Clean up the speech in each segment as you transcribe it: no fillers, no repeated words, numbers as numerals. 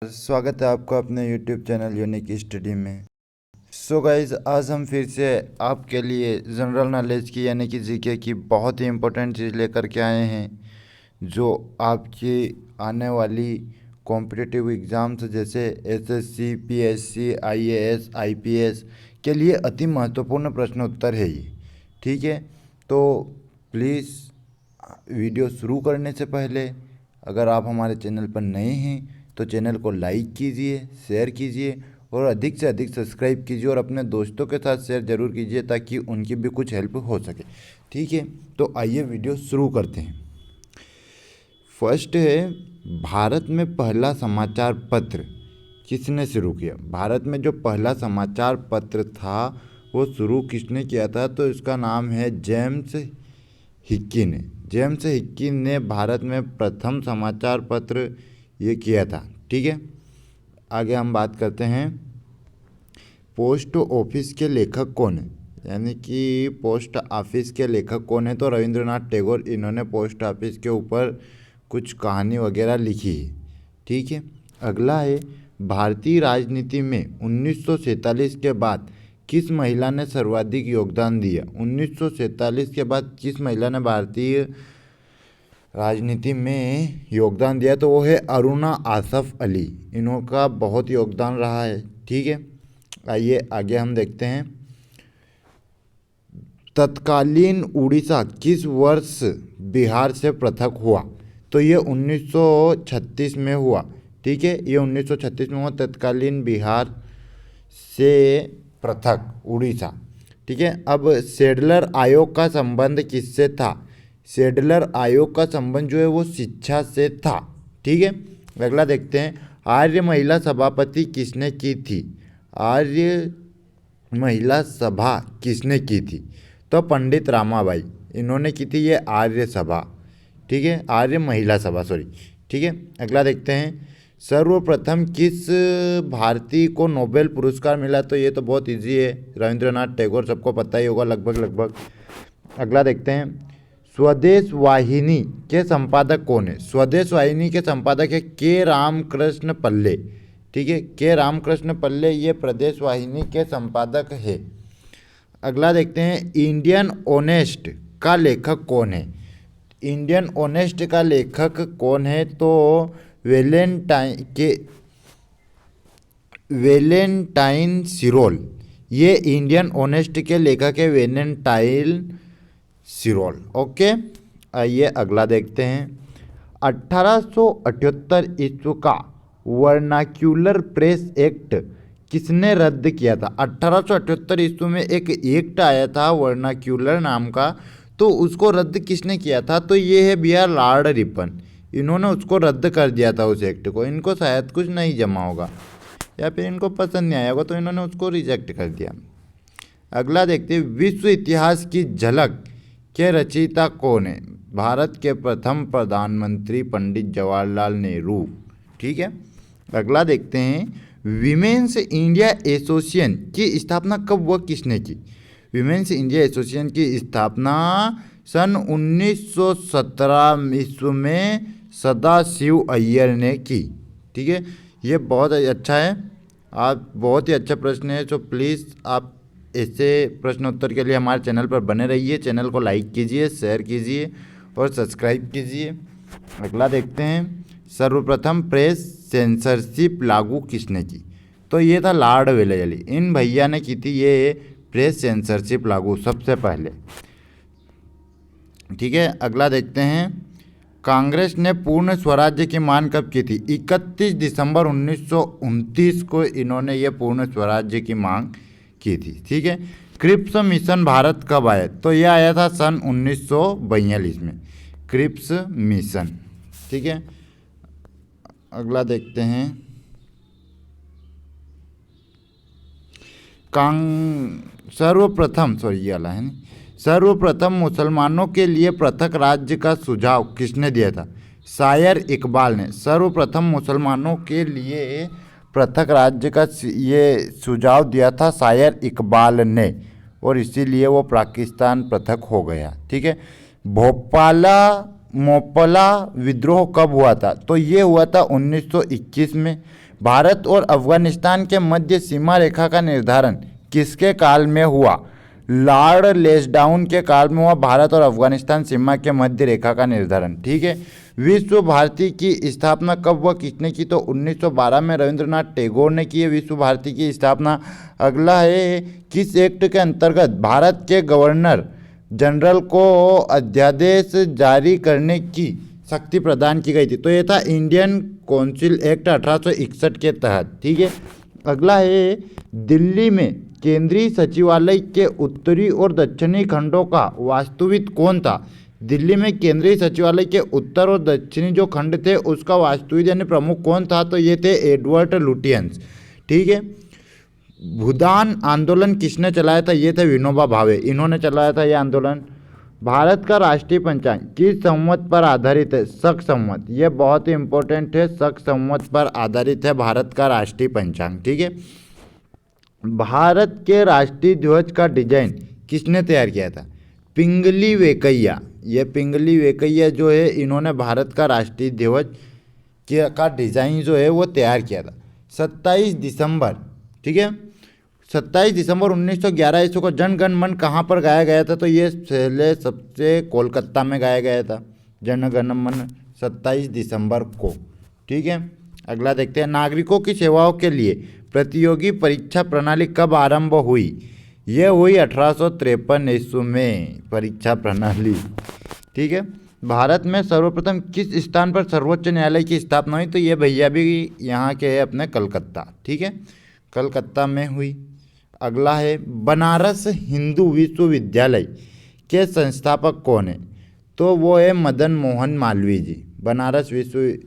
स्वागत है आपका अपने YouTube चैनल यूनिक स्टडी में। सो गाइज, आज हम फिर से आपके लिए जनरल नॉलेज की यानी कि जीके की बहुत ही इम्पोर्टेंट चीज़ लेकर के आए हैं, जो आपकी आने वाली कॉम्पिटिटिव एग्ज़ाम्स जैसे एसएससी, पीएससी, आईएएस, आईपीएस के लिए अति महत्वपूर्ण प्रश्न उत्तर है ये। ठीक है, तो प्लीज़ वीडियो शुरू करने से पहले अगर आप हमारे चैनल पर नए हैं तो चैनल को लाइक कीजिए, शेयर कीजिए और अधिक से अधिक सब्सक्राइब कीजिए और अपने दोस्तों के साथ शेयर ज़रूर कीजिए ताकि उनकी भी कुछ हेल्प हो सके। ठीक है, तो आइए वीडियो शुरू करते हैं। फर्स्ट है, भारत में पहला समाचार पत्र किसने शुरू किया? भारत में जो पहला समाचार पत्र था वो शुरू किसने किया था? तो इसका नाम है जेम्स हिक्की ने। जेम्स हिक्की ने भारत में प्रथम समाचार पत्र ये किया था। ठीक है, आगे हम बात करते हैं पोस्ट ऑफिस के लेखक कौन है, यानी कि पोस्ट ऑफिस के लेखक कौन है? तो रविंद्रनाथ टैगोर, इन्होंने पोस्ट ऑफिस के ऊपर कुछ कहानी वगैरह लिखी है। ठीक है, अगला है भारतीय राजनीति में 1947 के बाद किस महिला ने सर्वाधिक योगदान दिया? 1947 के बाद किस महिला ने भारतीय राजनीति में योगदान दिया? तो वो है अरुणा आसफ अली, इनका बहुत योगदान रहा है। ठीक है, आइए आगे हम देखते हैं तत्कालीन उड़ीसा किस वर्ष बिहार से पृथक हुआ? तो ये 1936 में हुआ। ठीक है, ये 1936 में हुआ तत्कालीन बिहार से पृथक उड़ीसा। ठीक है, अब सेडलर आयोग का संबंध किससे था? सेडलर आयोग का संबंध जो है वो शिक्षा से था। ठीक है, अगला देखते हैं आर्य महिला सभापति किसने की थी? आर्य महिला सभा किसने की थी? तो पंडित रामाबाई, इन्होंने की थी ये आर्य सभा। ठीक है, आर्य महिला सभा, सॉरी। ठीक है, अगला देखते हैं सर्वप्रथम किस भारतीय को नोबेल पुरस्कार मिला? तो ये तो बहुत इजी है, रविंद्रनाथ टैगोर, सबको पता ही होगा लगभग। अगला देखते हैं स्वदेश वाहिनी के संपादक कौन है? स्वदेश वाहिनी के संपादक है के रामकृष्ण पल्ले। ठीक है, के रामकृष्ण पल्ले ये प्रदेश वाहिनी के संपादक है। अगला देखते हैं इंडियन ऑनेस्ट का लेखक कौन है? इंडियन ऑनेस्ट का लेखक कौन है? तो वेलेंटाइन सिरोल, ये इंडियन ऑनेस्ट के लेखक है, वेलेंटाइन सिरोल। ओके, आइए अगला देखते हैं 1878 ईस्वी का वर्नाक्यूलर प्रेस एक्ट किसने रद्द किया था? 1878 ईस्वी में एक एक्ट आया था वर्नाक्यूलर नाम का, तो उसको रद्द किसने किया था? तो ये है भैया लॉर्ड रिपन, इन्होंने उसको रद्द कर दिया था उस एक्ट को। इनको शायद कुछ नहीं जमा होगा या फिर इनको पसंद नहीं आया होगा, तो इन्होंने उसको रिजेक्ट कर दिया। अगला देखते हैं विश्व इतिहास की झलक के रचयिता कौन है? भारत के प्रथम प्रधानमंत्री पंडित जवाहरलाल नेहरू। ठीक है, अगला देखते हैं विमेंस इंडिया एसोसिएशन की स्थापना कब व किसने की? विमेंस इंडिया एसोसिएशन की स्थापना सन 1917 ईस्वी में सदाशिव अय्यर ने की। ठीक है, ये बहुत अच्छा है, आप बहुत ही अच्छा प्रश्न है। तो प्लीज़ आप ऐसे प्रश्न उत्तर के लिए हमारे चैनल पर बने रहिए। चैनल को लाइक कीजिए, शेयर कीजिए और सब्सक्राइब कीजिए। अगला देखते हैं सर्वप्रथम प्रेस सेंसरशिप लागू किसने की? तो ये था लॉर्ड वेलेस्ली, इन भैया ने की थी ये प्रेस सेंसरशिप लागू सबसे पहले। ठीक है, अगला देखते हैं कांग्रेस ने पूर्ण स्वराज्य की मांग कब की थी? 31 दिसंबर 1929 को इन्होंने ये पूर्ण स्वराज्य की मांग की थी। ठीक है, क्रिप्स मिशन भारत कब आया? तो यह आया था सन 1942 में, क्रिप्स मिशन। ठीक है, अगला देखते हैं सर्वप्रथम मुसलमानों के लिए पृथक राज्य का सुझाव किसने दिया था? शायर इकबाल ने सर्वप्रथम मुसलमानों के लिए पृथक राज्य का ये सुझाव दिया था शायर इकबाल ने, और इसीलिए वो पाकिस्तान पृथक हो गया। ठीक है, मोपला विद्रोह कब हुआ था? तो ये हुआ था 1921 में। भारत और अफगानिस्तान के मध्य सीमा रेखा का निर्धारण किसके काल में हुआ? लॉर्ड लेस्डाउन के काल में हुआ भारत और अफगानिस्तान सीमा के मध्य रेखा का निर्धारण। ठीक है। विश्व भारती की स्थापना कब व किसने की? तो 1912 में रविंद्रनाथ टैगोर ने की है विश्व भारती की स्थापना। अगला है, किस एक्ट के अंतर्गत भारत के गवर्नर जनरल को अध्यादेश जारी करने की शक्ति प्रदान की गई थी? तो ये था इंडियन काउंसिल एक्ट 1861 के तहत। ठीक है। अगला है, दिल्ली में केंद्रीय सचिवालय के उत्तरी और दक्षिणी खंडों का वास्तुविद कौन था? दिल्ली में केंद्रीय सचिवालय के उत्तर और दक्षिणी जो खंड थे उसका वास्तुविद यानी प्रमुख कौन था? तो ये थे एडवर्ड लुटियंस। ठीक है। भूदान आंदोलन किसने चलाया था? ये थे विनोबा भावे, इन्होंने चलाया था ये आंदोलन। भारत का राष्ट्रीय पंचांग किस संवत पर आधारित है? शक संवत। ये बहुत ही इंपॉर्टेंट है, शक संवत पर आधारित है भारत का राष्ट्रीय पंचांग। ठीक है। भारत के राष्ट्रीय ध्वज का डिजाइन किसने तैयार किया था? पिंगली वेंकैया। ये पिंगली वेंकैया जो है इन्होंने भारत का राष्ट्रीय ध्वज का डिजाइन जो है वो तैयार किया था। 27 दिसंबर, ठीक है, 27 दिसंबर 1911 ईस्वी को जन गण मन कहाँ पर गाया गया था? तो ये पहले सबसे कोलकाता में गाया गया था जन गण मन 27 दिसंबर को। ठीक है। अगला देखते हैं, नागरिकों की सेवाओं के लिए प्रतियोगी परीक्षा प्रणाली कब आरंभ हुई? यह हुई 1853 ईस्वी में परीक्षा प्रणाली। ठीक है। भारत में सर्वप्रथम किस स्थान पर सर्वोच्च न्यायालय की स्थापना हुई? तो ये भैया भी यहाँ के है अपने कलकत्ता। ठीक है, कलकत्ता में हुई। अगला है, बनारस हिंदू विश्वविद्यालय के संस्थापक कौन है? तो वो है मदन मोहन मालवीय जी, बनारस विश्वविद्यालय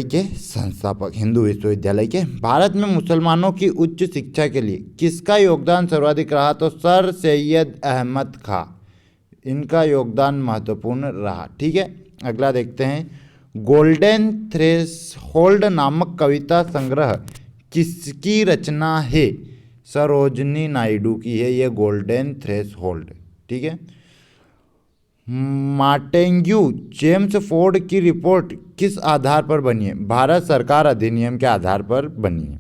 के संस्थापक, हिंदू विश्वविद्यालय के। भारत में मुसलमानों की उच्च शिक्षा के लिए किसका योगदान सर्वाधिक रहा? तो सर सैयद अहमद खां, इनका योगदान महत्वपूर्ण रहा। ठीक है। अगला देखते हैं, गोल्डन थ्रेशोल्ड नामक कविता संग्रह किसकी रचना है? सरोजनी नायडू की है ये गोल्डन थ्रेशोल्ड। ठीक है। मार्टेन्ग्यू जेम्स फोर्ड की रिपोर्ट किस आधार पर बनी है? भारत सरकार अधिनियम के आधार पर बनी है।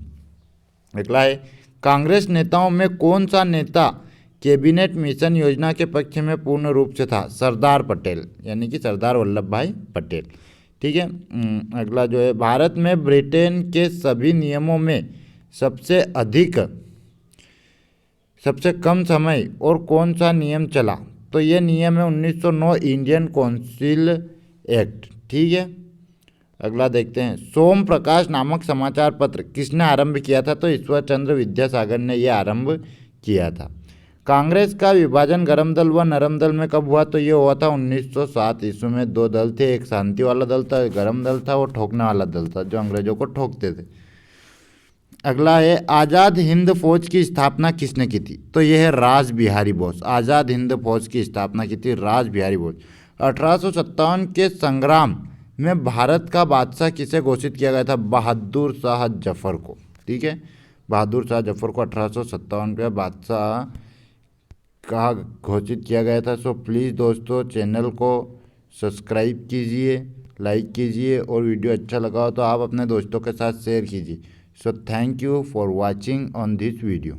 अगला है, कांग्रेस नेताओं में कौन सा नेता कैबिनेट मिशन योजना के पक्ष में पूर्ण रूप से था? सरदार पटेल, यानी कि सरदार वल्लभ भाई पटेल। ठीक है। अगला जो है, भारत में ब्रिटेन के सभी नियमों में सबसे कम समय और कौन सा नियम चला? तो ये नियम है 1909 इंडियन काउंसिल एक्ट। ठीक है। अगला देखते हैं, सोम प्रकाश नामक समाचार पत्र किसने आरंभ किया था? तो ईश्वर चंद्र विद्यासागर ने यह आरंभ किया था। कांग्रेस का विभाजन गर्म दल व नरम दल में कब हुआ? तो ये हुआ था 1907 ईस्वी में। दो दल थे, एक शांति वाला दल था, गर्म दल था, वो ठोकने वाला दल था जो अंग्रेजों को ठोकते थे। अगला है, आज़ाद हिंद फौज की स्थापना किसने की थी? तो यह है रास बिहारी बोस। आज़ाद हिंद फौज की स्थापना की थी रास बिहारी बोस। 1857 के संग्राम में भारत का बादशाह किसे घोषित किया गया था? बहादुर शाह जफर को। ठीक है, बहादुर शाह जफर को 1857 के बादशाह का घोषित किया गया था। सो प्लीज़ दोस्तों, चैनल को सब्सक्राइब कीजिए, लाइक कीजिए, और वीडियो अच्छा लगा हो तो आप अपने दोस्तों के साथ शेयर कीजिए। So thank you for watching on this video.